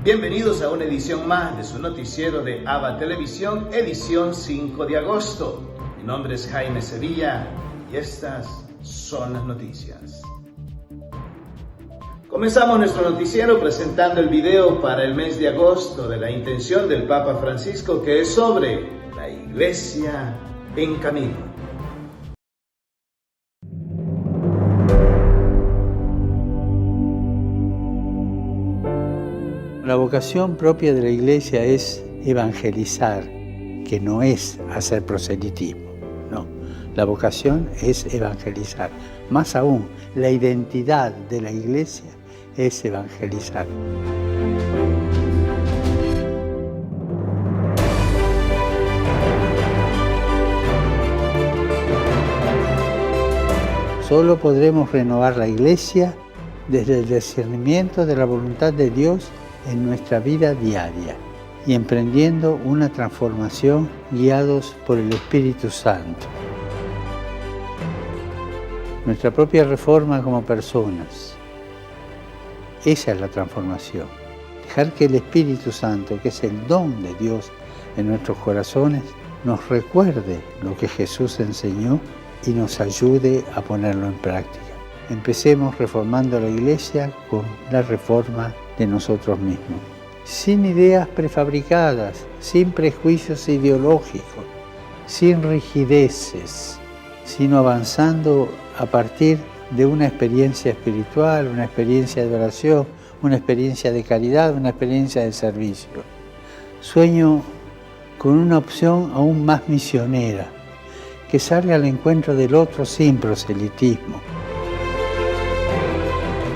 Bienvenidos a una edición más de su noticiero de ABA Televisión, edición 5 de agosto. Mi nombre es Jaime Sevilla y estas son las noticias. Comenzamos nuestro noticiero presentando el video para el mes de agosto de la intención del Papa Francisco, que es sobre la Iglesia en camino. La vocación propia de la Iglesia es evangelizar, que no es hacer proselitismo, no. La vocación es evangelizar. Más aún, la identidad de la Iglesia es evangelizar. Solo podremos renovar la Iglesia desde el discernimiento de la voluntad de Dios en nuestra vida diaria y emprendiendo una transformación guiados por el Espíritu Santo. Nuestra propia reforma como personas. Esa es la transformación. Dejar que el Espíritu Santo, que es el don de Dios en nuestros corazones, nos recuerde lo que Jesús enseñó y nos ayude a ponerlo en práctica. Empecemos reformando la Iglesia con la reforma de nosotros mismos, sin ideas prefabricadas, sin prejuicios ideológicos, sin rigideces, sino avanzando a partir de una experiencia espiritual, una experiencia de oración, una experiencia de caridad, una experiencia de servicio. Sueño con una opción aún más misionera, que salga al encuentro del otro sin proselitismo,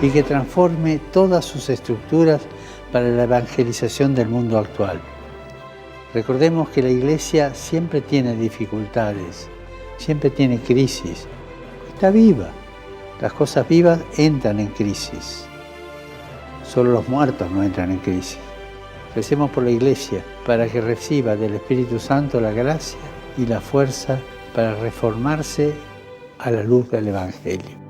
y que transforme todas sus estructuras para la evangelización del mundo actual. Recordemos que la Iglesia siempre tiene dificultades, siempre tiene crisis. Está viva. Las cosas vivas entran en crisis. Solo los muertos no entran en crisis. Recemos por la Iglesia para que reciba del Espíritu Santo la gracia y la fuerza para reformarse a la luz del Evangelio.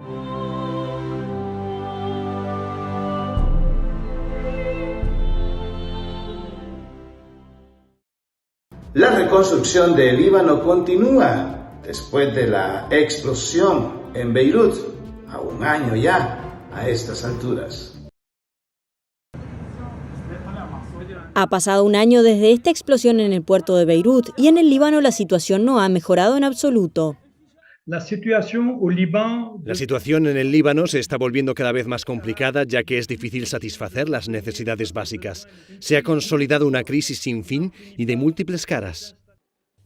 La reconstrucción del Líbano continúa después de la explosión en Beirut, a un año ya a estas alturas. Ha pasado un año desde esta explosión en el puerto de Beirut y en el Líbano la situación no ha mejorado en absoluto. La situación en el Líbano se está volviendo cada vez más complicada, ya que es difícil satisfacer las necesidades básicas. Se ha consolidado una crisis sin fin y de múltiples caras.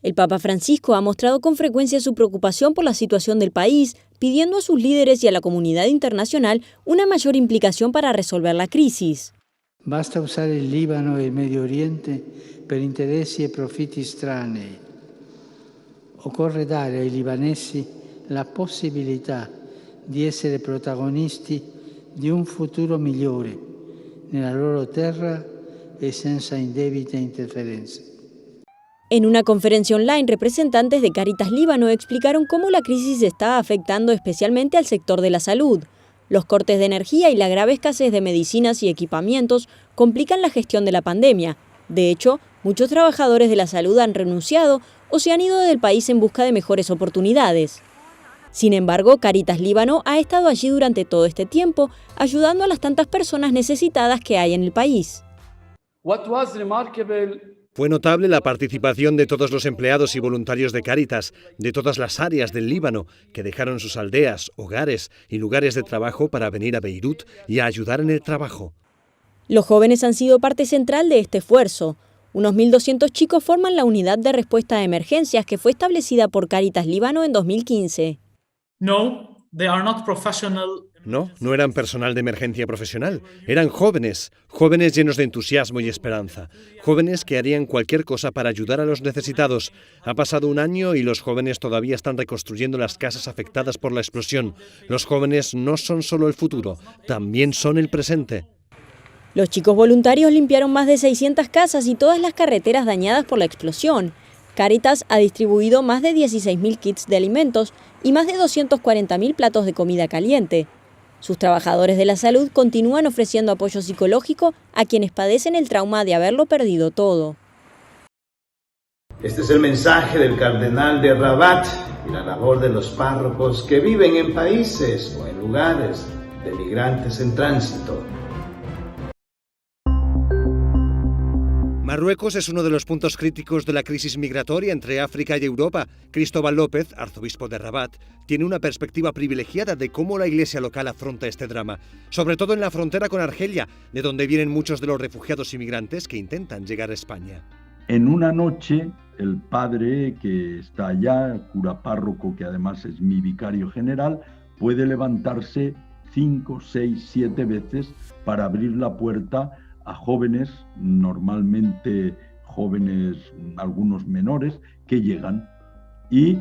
El Papa Francisco ha mostrado con frecuencia su preocupación por la situación del país, pidiendo a sus líderes y a la comunidad internacional una mayor implicación para resolver la crisis. Basta usare il Libano e il Medio Oriente per interessi e profitti estranei. Occorre dare ai libanesi la possibilità di essere protagonisti di un futuro migliore nella loro terra e senza indebite interferenze. En una conferencia online, representantes de Cáritas Líbano explicaron cómo la crisis está afectando especialmente al sector de la salud. Los cortes de energía y la grave escasez de medicinas y equipamientos complican la gestión de la pandemia. De hecho, muchos trabajadores de la salud han renunciado o se han ido del país en busca de mejores oportunidades. Sin embargo, Cáritas Líbano ha estado allí durante todo este tiempo, ayudando a las tantas personas necesitadas que hay en el país. Fue notable la participación de todos los empleados y voluntarios de Cáritas, de todas las áreas del Líbano, que dejaron sus aldeas, hogares y lugares de trabajo para venir a Beirut y a ayudar en el trabajo. Los jóvenes han sido parte central de este esfuerzo. Unos 1.200 chicos forman la unidad de respuesta a emergencias que fue establecida por Cáritas Líbano en 2015. No eran personal de emergencia profesional. Eran jóvenes llenos de entusiasmo y esperanza. Jóvenes que harían cualquier cosa para ayudar a los necesitados. Ha pasado un año y los jóvenes todavía están reconstruyendo las casas afectadas por la explosión. Los jóvenes no son solo el futuro, también son el presente. Los chicos voluntarios limpiaron más de 600 casas y todas las carreteras dañadas por la explosión. Cáritas ha distribuido más de 16.000 kits de alimentos y más de 240.000 platos de comida caliente. Sus trabajadores de la salud continúan ofreciendo apoyo psicológico a quienes padecen el trauma de haberlo perdido todo. Este es el mensaje del cardenal de Rabat y la labor de los párrocos que viven en países o en lugares de migrantes en tránsito. Marruecos es uno de los puntos críticos de la crisis migratoria entre África y Europa. Cristóbal López, arzobispo de Rabat, tiene una perspectiva privilegiada de cómo la iglesia local afronta este drama, sobre todo en la frontera con Argelia, de donde vienen muchos de los refugiados inmigrantes que intentan llegar a España. En una noche, el padre que está allá, cura párroco, que además es mi vicario general, puede levantarse 5, 6, 7 veces para abrir la puerta a jóvenes, normalmente jóvenes, algunos menores, que llegan. Y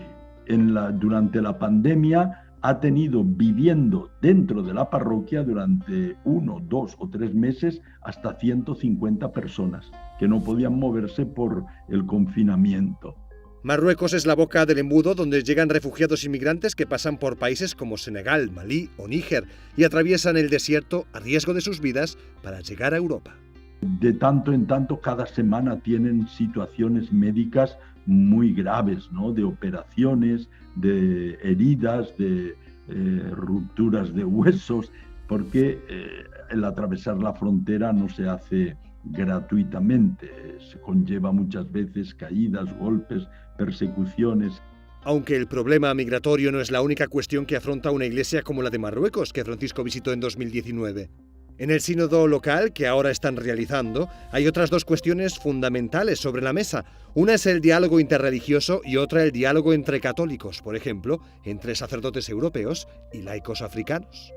durante la pandemia ha tenido viviendo dentro de la parroquia durante 1, 2 o 3 meses hasta 150 personas que no podían moverse por el confinamiento. Marruecos es la boca del embudo donde llegan refugiados inmigrantes que pasan por países como Senegal, Malí o Níger y atraviesan el desierto a riesgo de sus vidas para llegar a Europa. De tanto en tanto, cada semana tienen situaciones médicas muy graves, ¿no? De operaciones, de heridas, de rupturas de huesos, porque el atravesar la frontera no se hace gratuitamente, se conlleva muchas veces caídas, golpes, persecuciones. Aunque el problema migratorio no es la única cuestión que afronta una iglesia como la de Marruecos, que Francisco visitó en 2019. En el sínodo local que ahora están realizando, hay otras 2 cuestiones fundamentales sobre la mesa. Una es el diálogo interreligioso y otra el diálogo entre católicos, por ejemplo, entre sacerdotes europeos y laicos africanos.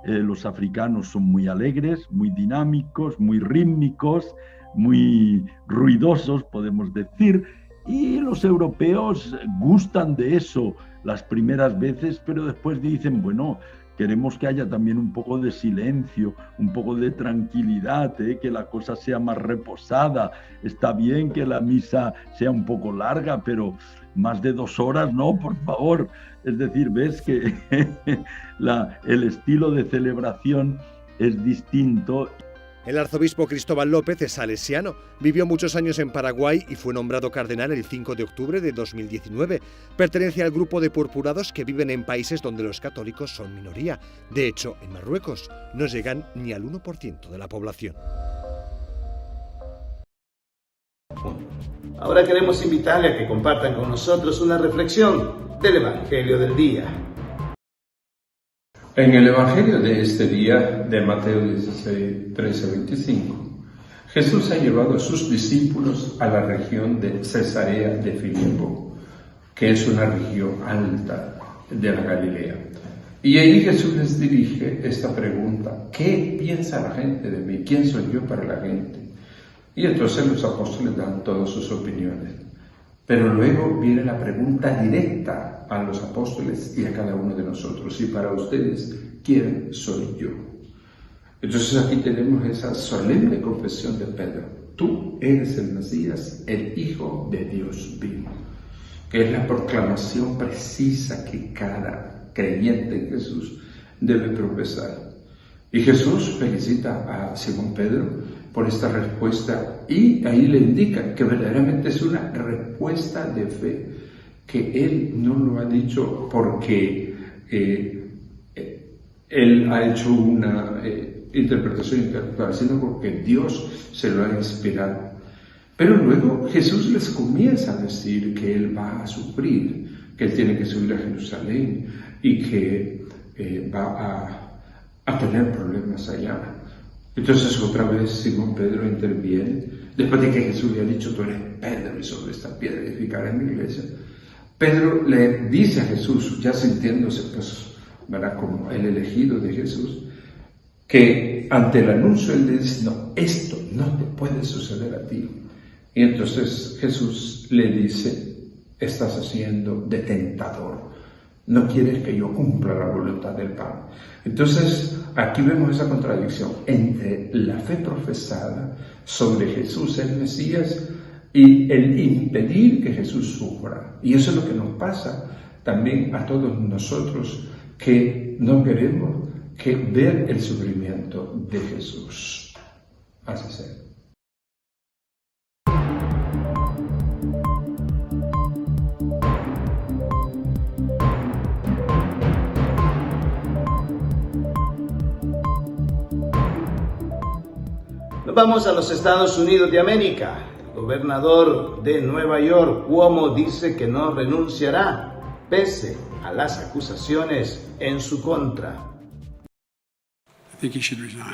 Los africanos son muy alegres, muy dinámicos, muy rítmicos, muy ruidosos, podemos decir, y los europeos gustan de eso las primeras veces, pero después dicen, bueno, queremos que haya también un poco de silencio, un poco de tranquilidad, que la cosa sea más reposada. Está bien que la misa sea un poco larga, pero más de 2 horas no, por favor. Es decir, ves que el estilo de celebración es distinto. El arzobispo Cristóbal López es salesiano, vivió muchos años en Paraguay y fue nombrado cardenal el 5 de octubre de 2019. Pertenece al grupo de purpurados que viven en países donde los católicos son minoría. De hecho, en Marruecos no llegan ni al 1% de la población. Ahora queremos invitarle a que compartan con nosotros una reflexión del Evangelio del día. En el Evangelio de este día, de Mateo 16, 13-25, Jesús ha llevado a sus discípulos a la región de Cesarea de Filipo, que es una región alta de la Galilea. Y allí Jesús les dirige esta pregunta: ¿qué piensa la gente de mí? ¿Quién soy yo para la gente? Y entonces los apóstoles dan todas sus opiniones. Pero luego viene la pregunta directa a los apóstoles y a cada uno de nosotros. Y para ustedes, ¿quién soy yo? Entonces aquí tenemos esa solemne confesión de Pedro. Tú eres el Mesías, el Hijo de Dios vivo. Que es la proclamación precisa que cada creyente en Jesús debe profesar. Y Jesús felicita a Simón Pedro por esta respuesta y ahí le indica que verdaderamente es una respuesta de fe, que él no lo ha dicho porque él ha hecho una interpretación intelectual, sino porque Dios se lo ha inspirado. Pero luego Jesús les comienza a decir que él va a sufrir, que él tiene que subir a Jerusalén y que va a tener problemas allá. Entonces otra vez Simón Pedro interviene, después de que Jesús le ha dicho, tú eres Pedro y sobre esta piedra edificaré mi iglesia. Pedro le dice a Jesús, ya sintiéndose pues, ¿verdad?, como el elegido de Jesús, que ante el anuncio él le dice, no, esto no te puede suceder a ti. Y entonces Jesús le dice, estás haciendo de tentador, no quieres que yo cumpla la voluntad del Padre. Entonces, aquí vemos esa contradicción entre la fe profesada sobre Jesús el Mesías y el impedir que Jesús sufra. Y eso es lo que nos pasa también a todos nosotros, que no queremos que ver el sufrimiento de Jesús. Así sea. Nos vamos a los Estados Unidos de América. El gobernador de Nueva York, Cuomo, dice que no renunciará pese a las acusaciones en su contra.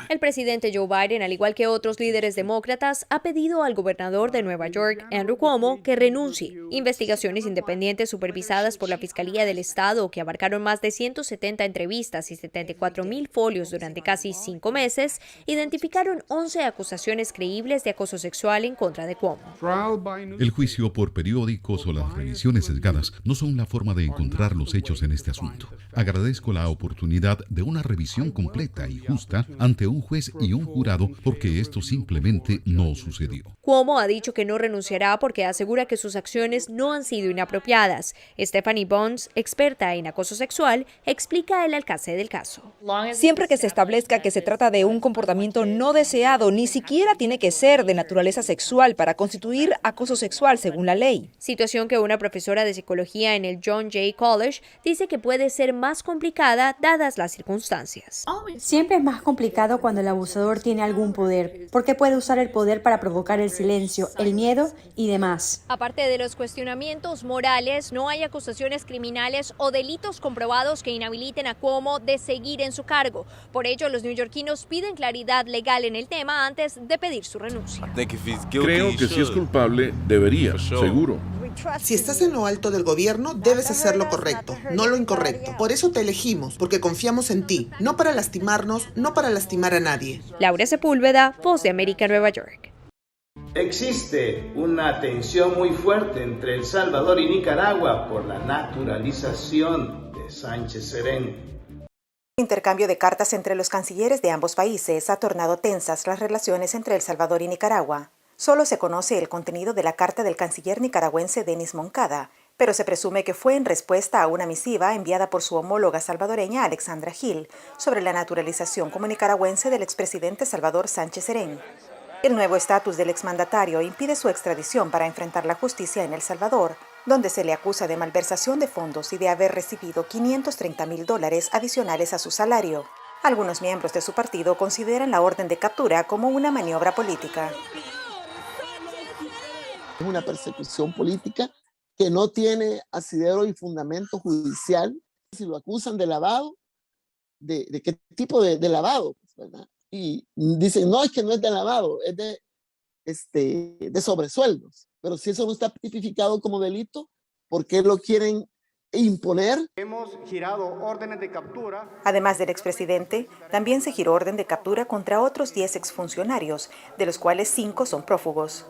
El presidente Joe Biden, al igual que otros líderes demócratas, ha pedido al gobernador de Nueva York, Andrew Cuomo, que renuncie. Investigaciones independientes supervisadas por la Fiscalía del Estado, que abarcaron más de 170 entrevistas y 74,000 folios durante casi 5 meses, identificaron 11 acusaciones creíbles de acoso sexual en contra de Cuomo. El juicio por periódicos o las revisiones sesgadas no son la forma de encontrar los hechos en este asunto. Agradezco la oportunidad de una revisión completa y justa ante un juez y un jurado porque esto simplemente no sucedió. Cuomo ha dicho que no renunciará porque asegura que sus acciones no han sido inapropiadas. Stephanie Bones, experta en acoso sexual, explica el alcance del caso. Siempre que se establezca que se trata de un comportamiento no deseado, ni siquiera tiene que ser de naturaleza sexual para constituir acoso sexual según la ley. Situación que una profesora de psicología en el John Jay College dice que puede ser más complicada dadas las circunstancias. Siempre es más complicado cuando el abusador tiene algún poder, porque puede usar el poder para provocar el silencio, el miedo y demás. Aparte de los cuestionamientos morales, no hay acusaciones criminales o delitos comprobados que inhabiliten a Cuomo de seguir en su cargo. Por ello, los neoyorquinos piden claridad legal en el tema antes de pedir su renuncia. Creo que si es culpable, debería, seguro. Si estás en lo alto del gobierno, debes hacer lo correcto, no lo incorrecto. Por eso te elegimos, porque confiamos en ti, no para lastimarnos, no para lastimar a nadie. Laura Sepúlveda, Voz de América, Nueva York. Existe una tensión muy fuerte entre El Salvador y Nicaragua por la naturalización de Sánchez Serén. El intercambio de cartas entre los cancilleres de ambos países ha tornado tensas las relaciones entre El Salvador y Nicaragua. Solo se conoce el contenido de la carta del canciller nicaragüense Denis Moncada, pero se presume que fue en respuesta a una misiva enviada por su homóloga salvadoreña Alexandra Gil sobre la naturalización como nicaragüense del expresidente Salvador Sánchez Serén. El nuevo estatus del exmandatario impide su extradición para enfrentar la justicia en El Salvador, donde se le acusa de malversación de fondos y de haber recibido $530,000 adicionales a su salario. Algunos miembros de su partido consideran la orden de captura como una maniobra política. Es una persecución política que no tiene asidero y fundamento judicial. Si lo acusan de lavado, ¿de qué tipo de lavado? ¿Verdad? Y dicen, no, es que no es de lavado, es de sobresueldos. Pero si eso no está tipificado como delito, ¿por qué lo quieren imponer? Hemos girado órdenes de captura. Además del expresidente, también se giró orden de captura contra otros 10 exfuncionarios, de los cuales 5 son prófugos.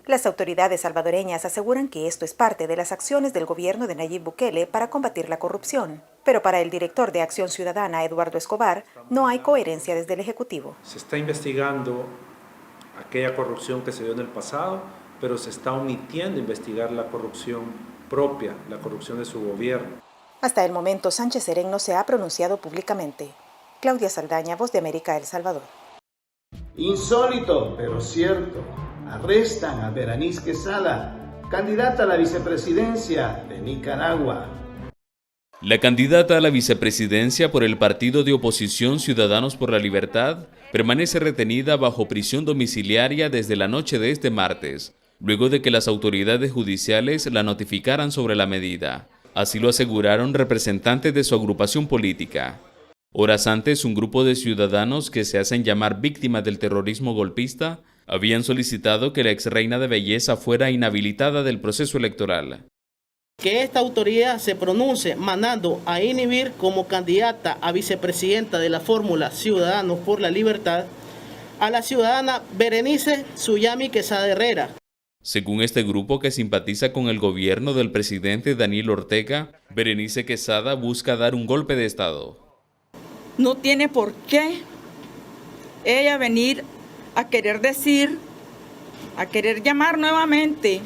Las autoridades salvadoreñas aseguran que esto es parte de las acciones del gobierno de Nayib Bukele para combatir la corrupción. Pero para el director de Acción Ciudadana, Eduardo Escobar, no hay coherencia desde el Ejecutivo. Se está investigando aquella corrupción que se dio en el pasado, pero se está omitiendo investigar la corrupción propia, la corrupción de su gobierno. Hasta el momento, Sánchez Serén no se ha pronunciado públicamente. Claudia Saldaña, Voz de América, El Salvador. Insólito, pero cierto. Arrestan a Berenice Quesada, candidata a la vicepresidencia de Nicaragua. La candidata a la vicepresidencia por el partido de oposición Ciudadanos por la Libertad permanece retenida bajo prisión domiciliaria desde la noche de este martes, luego de que las autoridades judiciales la notificaran sobre la medida. Así lo aseguraron representantes de su agrupación política. Horas antes, un grupo de ciudadanos que se hacen llamar víctimas del terrorismo golpista habían solicitado que la exreina de belleza fuera inhabilitada del proceso electoral. Que esta autoridad se pronuncie mandando a inhibir como candidata a vicepresidenta de la fórmula Ciudadanos por la Libertad a la ciudadana Berenice Suyami Quesada Herrera. Según este grupo que simpatiza con el gobierno del presidente Daniel Ortega, Berenice Quesada busca dar un golpe de Estado. No tiene por qué ella venir a querer decir, a querer llamar nuevamente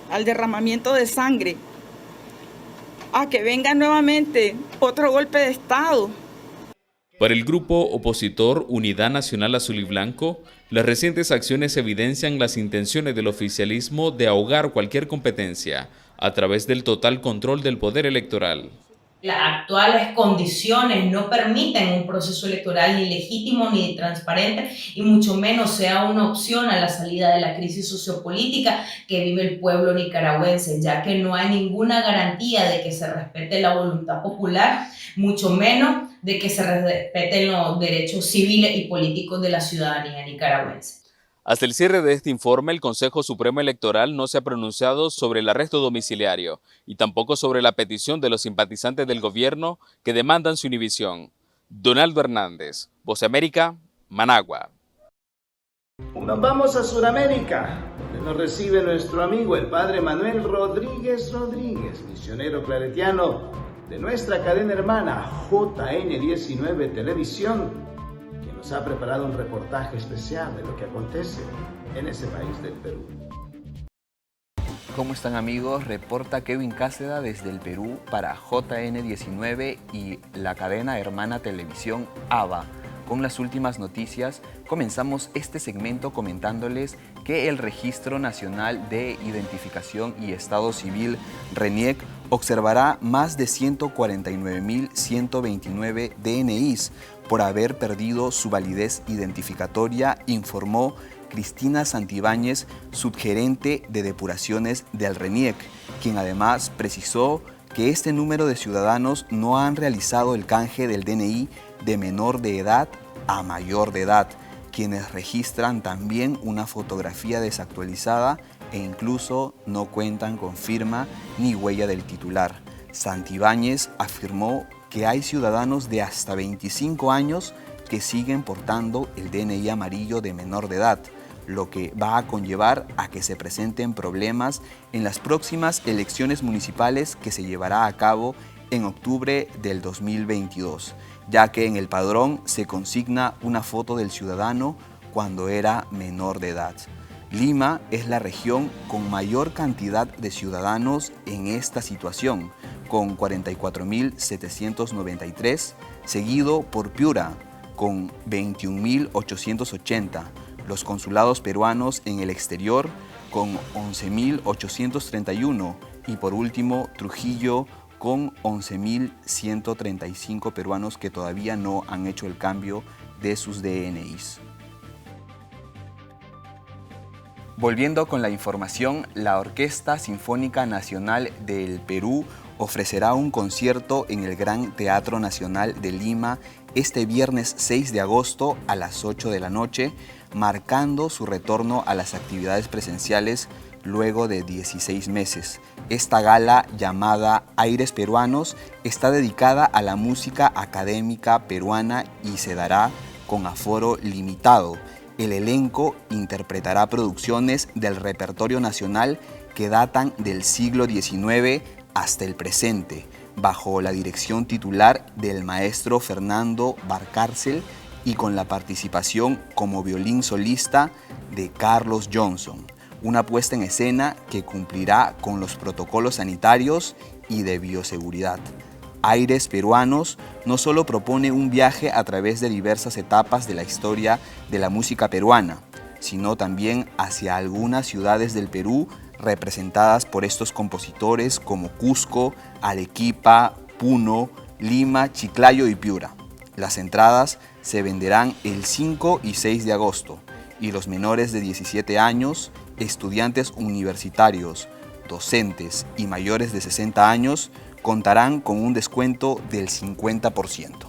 al derramamiento de sangre, a que venga nuevamente otro golpe de Estado. Para el grupo opositor Unidad Nacional Azul y Blanco, las recientes acciones evidencian las intenciones del oficialismo de ahogar cualquier competencia a través del total control del poder electoral. Las actuales condiciones no permiten un proceso electoral ni legítimo ni transparente y mucho menos sea una opción a la salida de la crisis sociopolítica que vive el pueblo nicaragüense, ya que no hay ninguna garantía de que se respete la voluntad popular, mucho menos de que se respeten los derechos civiles y políticos de la ciudadanía nicaragüense. Hasta el cierre de este informe, el Consejo Supremo Electoral no se ha pronunciado sobre el arresto domiciliario y tampoco sobre la petición de los simpatizantes del gobierno que demandan su inhibición. Donaldo Hernández, Voz de América, Managua. Nos vamos a Sudamérica, donde nos recibe nuestro amigo el padre Manuel Rodríguez, misionero claretiano de nuestra cadena hermana JN19 Televisión, quien nos ha preparado un reportaje especial de lo que acontece en ese país del Perú. ¿Cómo están, amigos? Reporta Kevin Cáceda desde el Perú para JN19 y la cadena hermana televisión ABA. Con las últimas noticias, comenzamos este segmento comentándoles que el Registro Nacional de Identificación y Estado Civil, RENIEC, observará más de 149.129 DNIs por haber perdido su validez identificatoria, informó Cristina Santibáñez, subgerente de depuraciones del RENIEC, quien además precisó que este número de ciudadanos no han realizado el canje del DNI de menor de edad a mayor de edad, quienes registran también una fotografía desactualizada e incluso no cuentan con firma ni huella del titular. Santibáñez afirmó que hay ciudadanos de hasta 25 años que siguen portando el DNI amarillo de menor de edad, lo que va a conllevar a que se presenten problemas en las próximas elecciones municipales que se llevará a cabo en octubre del 2022, ya que en el padrón se consigna una foto del ciudadano cuando era menor de edad. Lima es la región con mayor cantidad de ciudadanos en esta situación, con 44.793, seguido por Piura, con 21.880, los consulados peruanos en el exterior, con 11.831, y por último Trujillo, con 11.135 peruanos que todavía no han hecho el cambio de sus DNIs. Volviendo con la información, la Orquesta Sinfónica Nacional del Perú ofrecerá un concierto en el Gran Teatro Nacional de Lima este viernes 6 de agosto a las 8 de la noche, marcando su retorno a las actividades presenciales luego de 16 meses. Esta gala, llamada Aires Peruanos, está dedicada a la música académica peruana y se dará con aforo limitado. El elenco interpretará producciones del repertorio nacional que datan del siglo XIX hasta el presente, bajo la dirección titular del maestro Fernando Barcárcel y con la participación como violín solista de Carlos Johnson. Una puesta en escena que cumplirá con los protocolos sanitarios y de bioseguridad. Aires Peruanos no solo propone un viaje a través de diversas etapas de la historia de la música peruana, sino también hacia algunas ciudades del Perú representadas por estos compositores como Cusco, Arequipa, Puno, Lima, Chiclayo y Piura. Las entradas se venderán el 5 y 6 de agosto y los menores de 17 años, estudiantes universitarios, docentes y mayores de 60 años contarán con un descuento del 50%.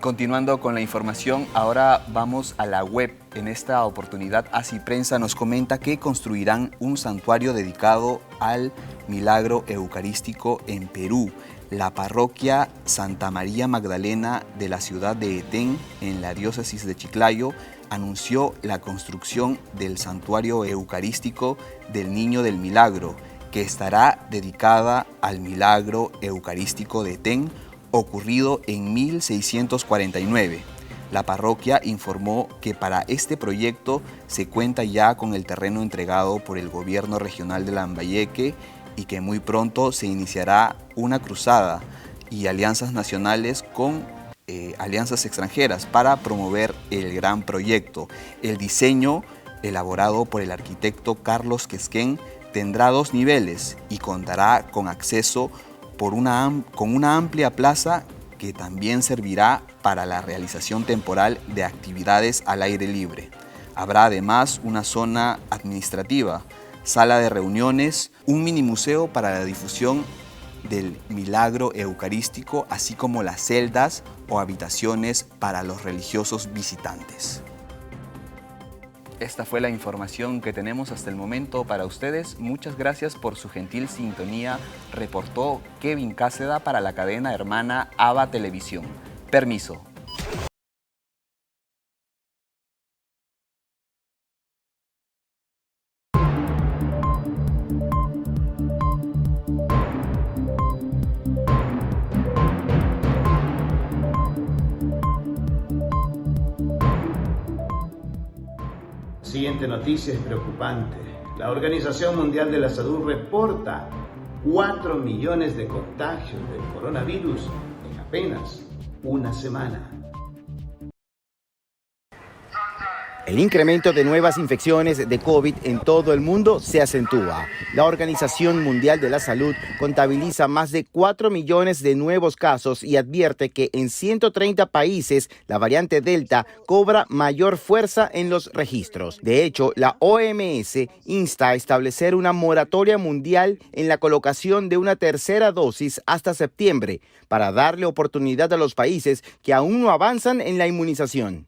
Continuando con la información, ahora vamos a la web. En esta oportunidad, Así Prensa nos comenta que construirán un santuario dedicado al milagro eucarístico en Perú. La parroquia Santa María Magdalena de la ciudad de Etén, en la diócesis de Chiclayo, anunció la construcción del santuario eucarístico del Niño del Milagro, que estará dedicada al milagro eucarístico de Etén, ocurrido en 1649. La parroquia informó que para este proyecto se cuenta ya con el terreno entregado por el gobierno regional de Lambayeque y que muy pronto se iniciará una cruzada y alianzas nacionales con alianzas extranjeras para promover el gran proyecto. El diseño, elaborado por el arquitecto Carlos Quesquén, tendrá 2 niveles y contará con acceso con una amplia plaza que también servirá para la realización temporal de actividades al aire libre. Habrá además una zona administrativa, sala de reuniones, un mini museo para la difusión del milagro eucarístico, así como las celdas o habitaciones para los religiosos visitantes. Esta fue la información que tenemos hasta el momento para ustedes. Muchas gracias por su gentil sintonía. Reportó Kevin Cáceda para la cadena hermana AVA Televisión. Permiso. Siguiente noticia es preocupante. La Organización Mundial de la Salud reporta 4 millones de contagios del coronavirus en apenas una semana. El incremento de nuevas infecciones de COVID en todo el mundo se acentúa. La Organización Mundial de la Salud contabiliza más de 4 millones de nuevos casos y advierte que en 130 países la variante Delta cobra mayor fuerza en los registros. De hecho, la OMS insta a establecer una moratoria mundial en la colocación de una tercera dosis hasta septiembre para darle oportunidad a los países que aún no avanzan en la inmunización.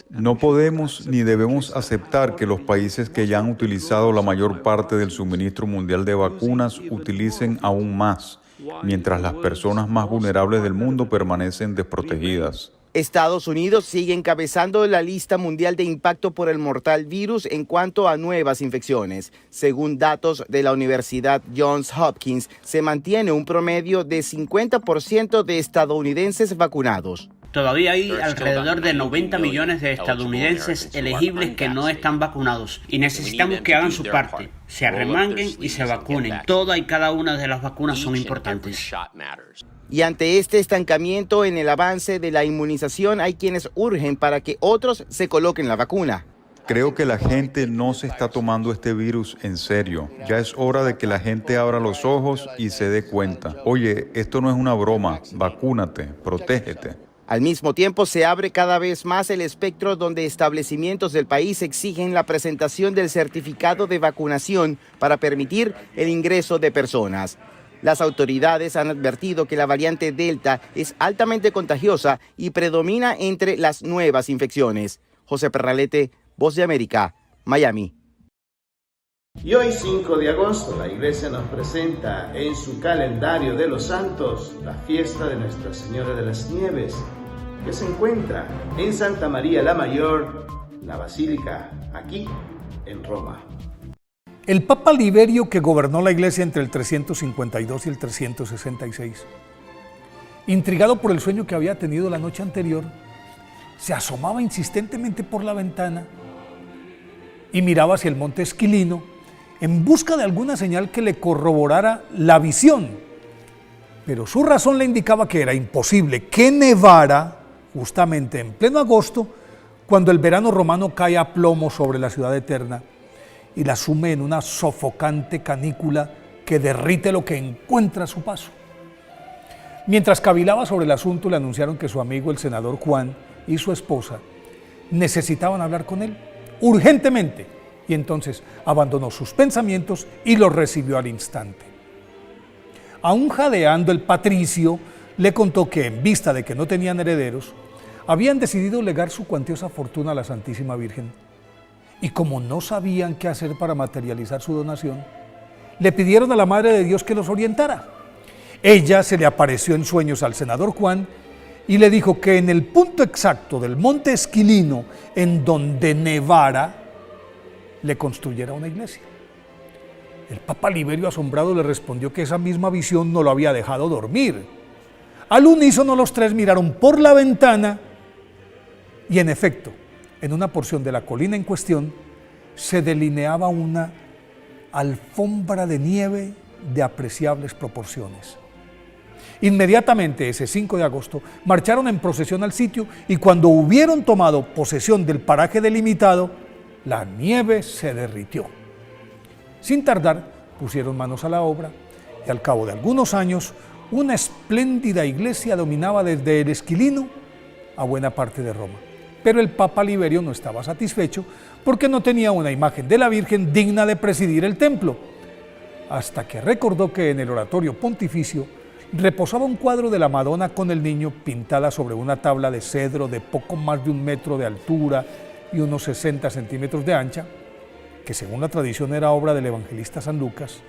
No podemos ni debemos aceptar que los países que ya han utilizado la mayor parte del suministro mundial de vacunas utilicen aún más, mientras las personas más vulnerables del mundo permanecen desprotegidas. Estados Unidos sigue encabezando la lista mundial de impacto por el mortal virus en cuanto a nuevas infecciones. Según datos de la Universidad Johns Hopkins, se mantiene un promedio de 50% de estadounidenses vacunados. Todavía hay alrededor de 90 millones de estadounidenses elegibles que no están vacunados y necesitamos que hagan su parte, se arremanguen y se vacunen. Toda y cada una de las vacunas son importantes. Y ante este estancamiento en el avance de la inmunización, hay quienes urgen para que otros se coloquen la vacuna. Creo que la gente no se está tomando este virus en serio. Ya es hora de que la gente abra los ojos y se dé cuenta. Oye, esto no es una broma, vacúnate, protégete. Al mismo tiempo, se abre cada vez más el espectro donde establecimientos del país exigen la presentación del certificado de vacunación para permitir el ingreso de personas. Las autoridades han advertido que la variante Delta es altamente contagiosa y predomina entre las nuevas infecciones. José Perralete, Voz de América, Miami. Y hoy, 5 de agosto, la Iglesia nos presenta en su calendario de los santos la fiesta de Nuestra Señora de las Nieves, que se encuentra en Santa María la Mayor, la Basílica, aquí en Roma. El Papa Liberio, que gobernó la Iglesia entre el 352 y el 366, intrigado por el sueño que había tenido la noche anterior, se asomaba insistentemente por la ventana y miraba hacia el monte Esquilino en busca de alguna señal que le corroborara la visión. Pero su razón le indicaba que era imposible que nevara justamente en pleno agosto, cuando el verano romano cae a plomo sobre la ciudad eterna y la sume en una sofocante canícula que derrite lo que encuentra a su paso. Mientras cavilaba sobre el asunto, le anunciaron que su amigo el senador Juan y su esposa necesitaban hablar con él urgentemente, y entonces abandonó sus pensamientos y los recibió al instante. Aún jadeando, el patricio le contó que, en vista de que no tenían herederos, habían decidido legar su cuantiosa fortuna a la Santísima Virgen, y como no sabían qué hacer para materializar su donación, le pidieron a la Madre de Dios que los orientara. Ella se le apareció en sueños al senador Juan y le dijo que en el punto exacto del monte Esquilino, en donde nevara, le construyera una iglesia. El Papa Liberio, asombrado, le respondió que esa misma visión no lo había dejado dormir. Al unísono, los tres miraron por la ventana y, en efecto, en una porción de la colina en cuestión se delineaba una alfombra de nieve de apreciables proporciones. Inmediatamente, ese 5 de agosto, marcharon en procesión al sitio y cuando hubieron tomado posesión del paraje delimitado, la nieve se derritió. Sin tardar, pusieron manos a la obra y al cabo de algunos años, una espléndida iglesia dominaba desde el Esquilino a buena parte de Roma. Pero el Papa Liberio no estaba satisfecho porque no tenía una imagen de la Virgen digna de presidir el templo, hasta que recordó que en el oratorio pontificio reposaba un cuadro de la Madonna con el niño pintada sobre una tabla de cedro de poco más de 1 metro de altura y unos 60 centímetros de ancha, que según la tradición era obra del evangelista San Lucas,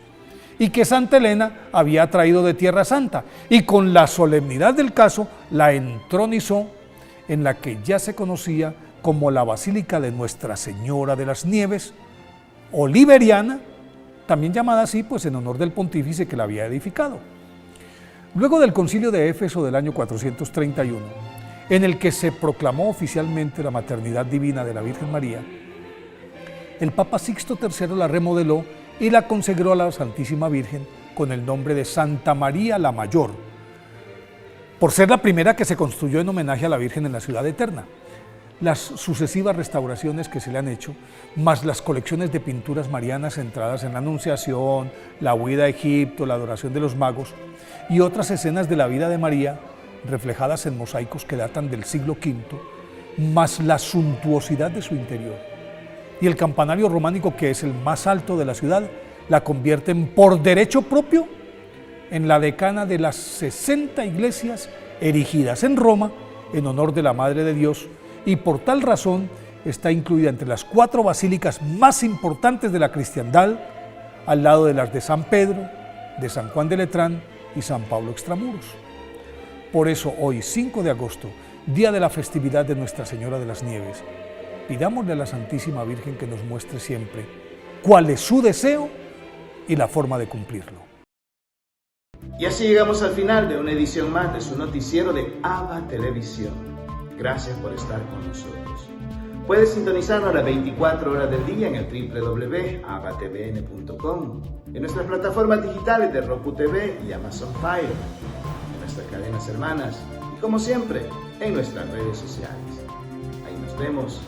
y que Santa Elena había traído de Tierra Santa, y con la solemnidad del caso la entronizó en la que ya se conocía como la Basílica de Nuestra Señora de las Nieves, o Liberiana, también llamada así pues en honor del pontífice que la había edificado. Luego del concilio de Éfeso del año 431, en el que se proclamó oficialmente la maternidad divina de la Virgen María, el Papa Sixto III la remodeló y la consagró a la Santísima Virgen con el nombre de Santa María la Mayor, por ser la primera que se construyó en homenaje a la Virgen en la Ciudad Eterna. Las sucesivas restauraciones que se le han hecho, más las colecciones de pinturas marianas centradas en la Anunciación, la huida a Egipto, la adoración de los magos y otras escenas de la vida de María, reflejadas en mosaicos que datan del siglo V, más la suntuosidad de su interior. Y el campanario románico, que es el más alto de la ciudad, la convierten por derecho propio en la decana de las 60 iglesias erigidas en Roma en honor de la Madre de Dios, y por tal razón está incluida entre las 4 basílicas más importantes de la cristiandad, al lado de las de San Pedro, de San Juan de Letrán y San Pablo Extramuros. Por eso hoy, 5 de agosto, día de la festividad de Nuestra Señora de las Nieves, pidámosle a la Santísima Virgen que nos muestre siempre cuál es su deseo y la forma de cumplirlo. Y así llegamos al final de una edición más de su noticiero de ABA Televisión. Gracias por estar con nosotros. Puedes sintonizarnos a las 24 horas del día en el www.abatvn.com, en nuestras plataformas digitales de Roku TV y Amazon Fire, en nuestras cadenas hermanas y, como siempre, en nuestras redes sociales. Ahí nos vemos.